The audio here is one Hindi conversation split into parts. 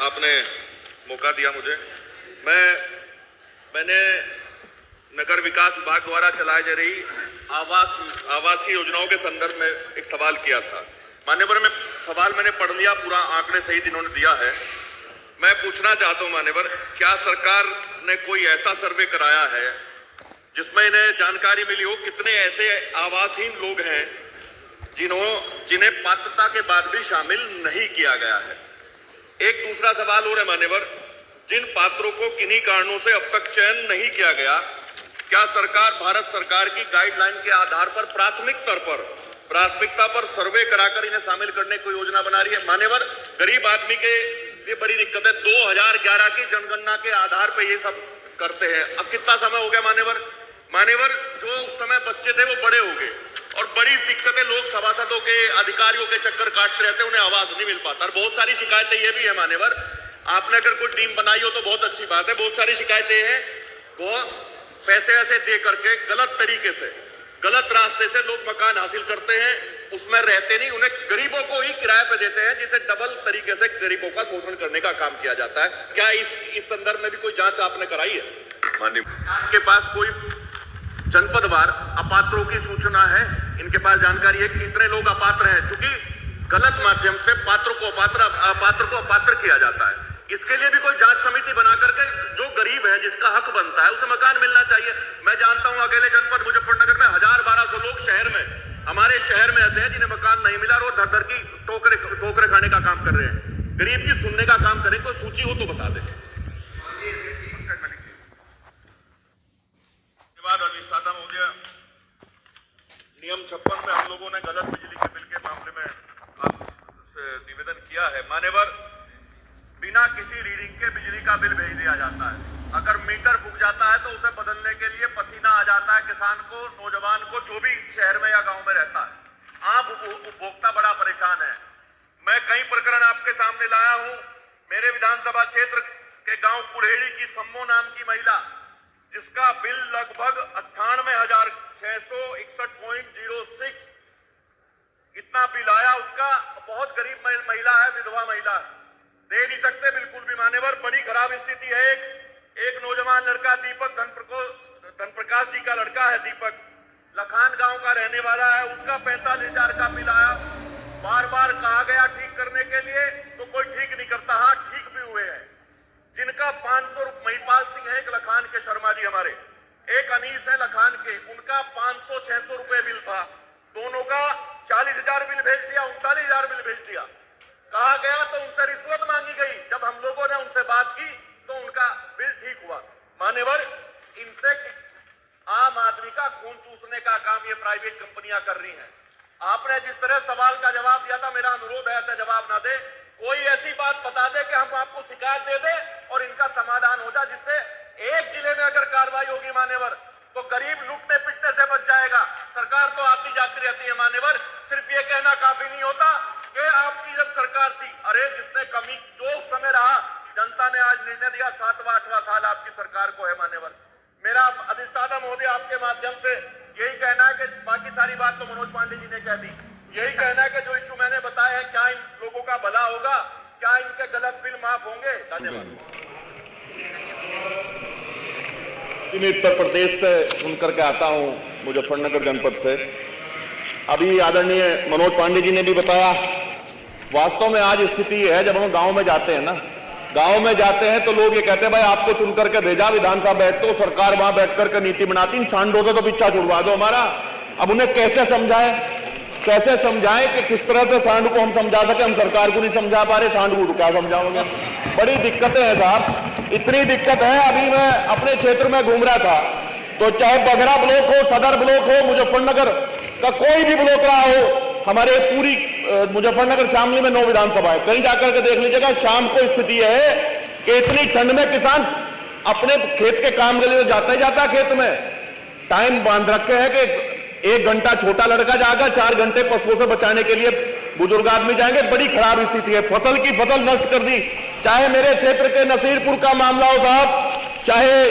आपने मौका दिया मुझे। मैंने नगर विकास विभाग द्वारा चलाई जा रही आवासीय योजनाओं के संदर्भ में एक सवाल किया था। मान्यवर, सवाल मैंने पढ़ लिया, पूरा आंकड़े सहित इन्होंने दिया है। मैं पूछना चाहता हूं मान्यवर, क्या सरकार ने कोई ऐसा सर्वे कराया है जिसमें इन्हें जानकारी मिली हो कितने ऐसे आवासहीन लोग हैं जिन्हें पात्रता के बाद भी शामिल नहीं किया गया है? एक दूसरा सवाल और है मान्यवर, जिन पात्रों को किन्हीं कारणों से अब तक चयन नहीं किया गया, क्या सरकार भारत सरकार की गाइडलाइन के आधार पर प्राथमिकता पर सर्वे कराकर इन्हें शामिल करने की योजना बना रही है? मान्यवर, गरीब आदमी के ये बड़ी दिक्कत है। 2011 की जनगणना के आधार पर ये सब करते हैं। अब कितना समय हो गया मान्यवर, जो उस समय बच्चे थे वो बड़े हो गए और बड़ी दिक्कतें, लोग सभासदों के, अधिकारियों के चक्कर काटते रहते, उन्हें आवास नहीं मिल पाता। और बहुत सारी शिकायतें ये भी है मान्यवर, आपने अगर कोई टीम बनाई हो तो बहुत अच्छी बात है। बहुत सारी शिकायतें हैं, वो पैसे ऐसे दे करके गलत तरीके से, गलत रास्ते से लोग मकान हासिल करते हैं, उसमें रहते नहीं, उन्हें गरीबों को ही किराए पे देते हैं, जिसे डबल तरीके से गरीबों का शोषण करने का काम किया जाता है। क्या इस संदर्भ में भी कोई जांच आपने कराई है? माननीय के पास कोई जनपदवार अपात्रों की सूचना है? इनके पास जानकारी है कि कितने लोग अपात्र हैं? चूंकि गलत माध्यम से पात्र को अपात्र किया जाता है। इसके लिए भी कोई जांच समिति बना करके जो गरीब है, जिसका हक बनता है, उसे मकान मिलना चाहिए। मैं जानता हूं अकेले जनपद मुजफ्फरनगर में 1000-1200 लोग हमारे शहर में ऐसे हैं जिन्हें मकान नहीं मिला और धर धर की ठोकरे खाने का काम कर रहे हैं। गरीब की सुनने का काम करें, कोई सूची हो तो बता दें। अधिष्ठाता महोदय, नियम 56 में हम लोगों ने गलत बिजली के बिल के मामले में आपसे निवेदन किया है। मान्यवर, बिना किसी रीडिंग के बिजली का बिल भेज दिया जाता है। अगर मीटर फूक जाता है तो उसे बदलने के लिए पसीना आ जाता है किसान को, नौजवान को, जो भी शहर में या गांव में रहता है। आप उपभोक्ता बड़ा परेशान है। मैं कई प्रकरण आपके सामने लाया हूं। मेरे विधानसभा क्षेत्र के गांव कुल्हेड़ी की सम्मो नाम की महिला, जिसका बिल लगभग 98,661.06 इतना बिल आया, उसका बहुत गरीब महिला है, विधवा महिला है, दे नहीं सकते बिल्कुल भी। मान्यवर, बड़ी खराब स्थिति है। एक नौजवान लड़का दीपक धनप्रकाश जी का लड़का है, दीपक लखान गांव का रहने वाला है, उसका 45,000 का बिल आया। बार बार कहा गया ठीक करने के लिए, तो कोई ठीक नहीं करता। हाँ, ठीक भी हुए हैं। जिनका 500 महिपाल सिंह है, एक लखान के शर्मा जी हमारे, एक अनीस है लखान के, उनका 500-600 रुपए बिल था। दोनों का 40,000 बिल भेज दिया, 39,000 बिल भेज दिया। कहा गया तो उनसे रिश्वत मांगी गई। जब हम लोगों ने उनसे बात की तो उनका बिल ठीक हुआ। मान्यवर, इनसे आम आदमी का खून चूसने का काम ये प्राइवेट कंपनियां कर रही हैं। आपने जिस तरह सवाल का जवाब दिया था, मेरा अनुरोध है ऐसा जवाब ना दे। कोई ऐसी बात बता दे कि हम आपको शिकायत दे दे और इनका समाधान हो जाए, जिससे एक जिले में अगर कार्रवाई होगी मान्यवर, तो गरीब लूटने पिटने से बच जाएगा। सरकार तो आती जाती रहती है मान्यवर, सिर्फ ये कहना काफी नहीं होता कि आपकी जब सरकार थी। अरे, जिसने कमी जो समय रहा, जनता ने आज निर्णय दिया, 7वां-8वां साल आपकी सरकार को है मान्यवर। मेरा अधिष्ठाता महोदय आपके माध्यम से यही कहना है कि बाकी सारी बात तो मनोज पांडे जी ने कह दी। यही कहना है कि जो इश्यू मैंने बताया है, क्या इन लोगों का भला होगा, क्या इनके गलत बिल माफ होंगे? धन्यवाद। उत्तर प्रदेश से सुनकर के आता हूं, मुजफ्फरनगर जनपद से। अभी आदरणीय मनोज पांडे जी ने भी बताया, वास्तव में आज स्थिति है, जब हम गांव में जाते हैं ना, गांव में जाते हैं तो लोग ये कहते हैं भाई आपको चुन करके भेजा, विधानसभा बैठते, सरकार वहां बैठ करके नीति बनाती, इन सांडों से तो पीछा छुड़वा दो हमारा। अब उन्हें कैसे समझाएं कि किस तरह से सांड को हम समझा सके? हम सरकार को नहीं समझा पा रहे, सांड को क्या समझाओगे? बड़ी दिक्कतें हैं साहब, इतनी दिक्कत है। अभी मैं अपने क्षेत्र में घूम रहा था, तो चाहे बघरा ब्लॉक हो, सदर ब्लॉक हो, मुजफ्फरनगर का कोई भी ब्लॉक रहा हो, हमारे पूरी मुजफ्फरनगर शामली में 9 विधानसभा है, कहीं जाकर के देख लीजिएगा, शाम को स्थिति है कि इतनी ठंड में किसान अपने खेत के काम के लिए जाता ही जाता है। खेत में टाइम बांध रखे हैं कि 1 घंटा छोटा लड़का जाएगा, 4 घंटे पशुओं से बचाने के लिए बुजुर्ग आदमी जाएंगे। बड़ी खराब स्थिति है, फसल की फसल नष्ट कर दी। चाहे मेरे क्षेत्र के नसीरपुर का मामला हो साहब, चाहे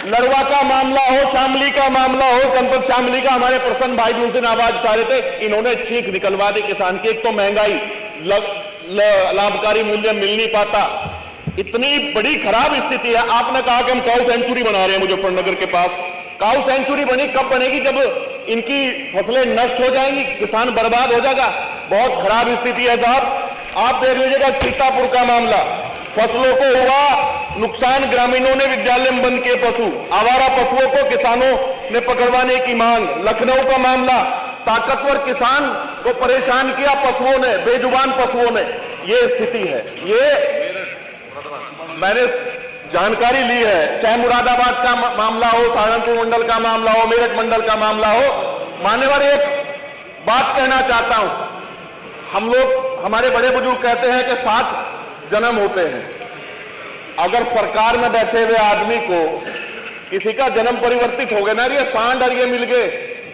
लड़वा का मामला हो, शामली का मामला हो, जनपद शामली का, हमारे प्रसन्न भाई भी उस दिन आवाज उठा रहे थे, इन्होंने चीख निकलवा दी किसान की। एक तो महंगाई लाभकारी मूल्य मिल नहीं पाता। इतनी बड़ी खराब स्थिति है। आपने कहा कि हम काऊ सेंचुरी बना रहे हैं मुजफ्फरनगर के पास। काऊ सेंचुरी बनी कब बनेगी? जब इनकी फसलें नष्ट हो जाएंगी, किसान बर्बाद हो जाएगा। बहुत खराब स्थिति है साहब। आप देख लीजिएगा सीतापुर का मामला, फसलों को हुआ नुकसान, ग्रामीणों ने विद्यालय में बंद किए पशु, आवारा पशुओं को किसानों ने पकड़वाने की मांग। लखनऊ का मामला, ताकतवर किसान को परेशान किया पशुओं ने, बेजुबान पशुओं ने। ये स्थिति है। ये मैंने जानकारी ली है, चाहे मुरादाबाद का मामला हो, सहारनपुर मंडल का मामला हो, मेरठ मंडल का मामला हो। मान्यवर, एक बात कहना चाहता हूं, हम लोग, हमारे बड़े बुजुर्ग कहते हैं कि 7 जन्म होते हैं। अगर सरकार में बैठे हुए आदमी को किसी का जन्म परिवर्तित हो गया ना, ये सांड और ये मिल गए,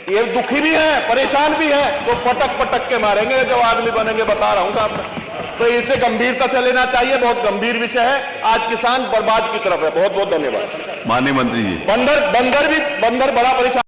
ये दुखी भी है, परेशान भी है, तो पटक पटक के मारेंगे जब आदमी बनेंगे, बता रहा हूं साहब। तो इसे गंभीरता से लेना चाहिए। बहुत गंभीर विषय है। आज किसान बर्बाद की तरफ है। बहुत बहुत धन्यवाद। माननीय मंत्री जी, बंदर बड़ा परेशान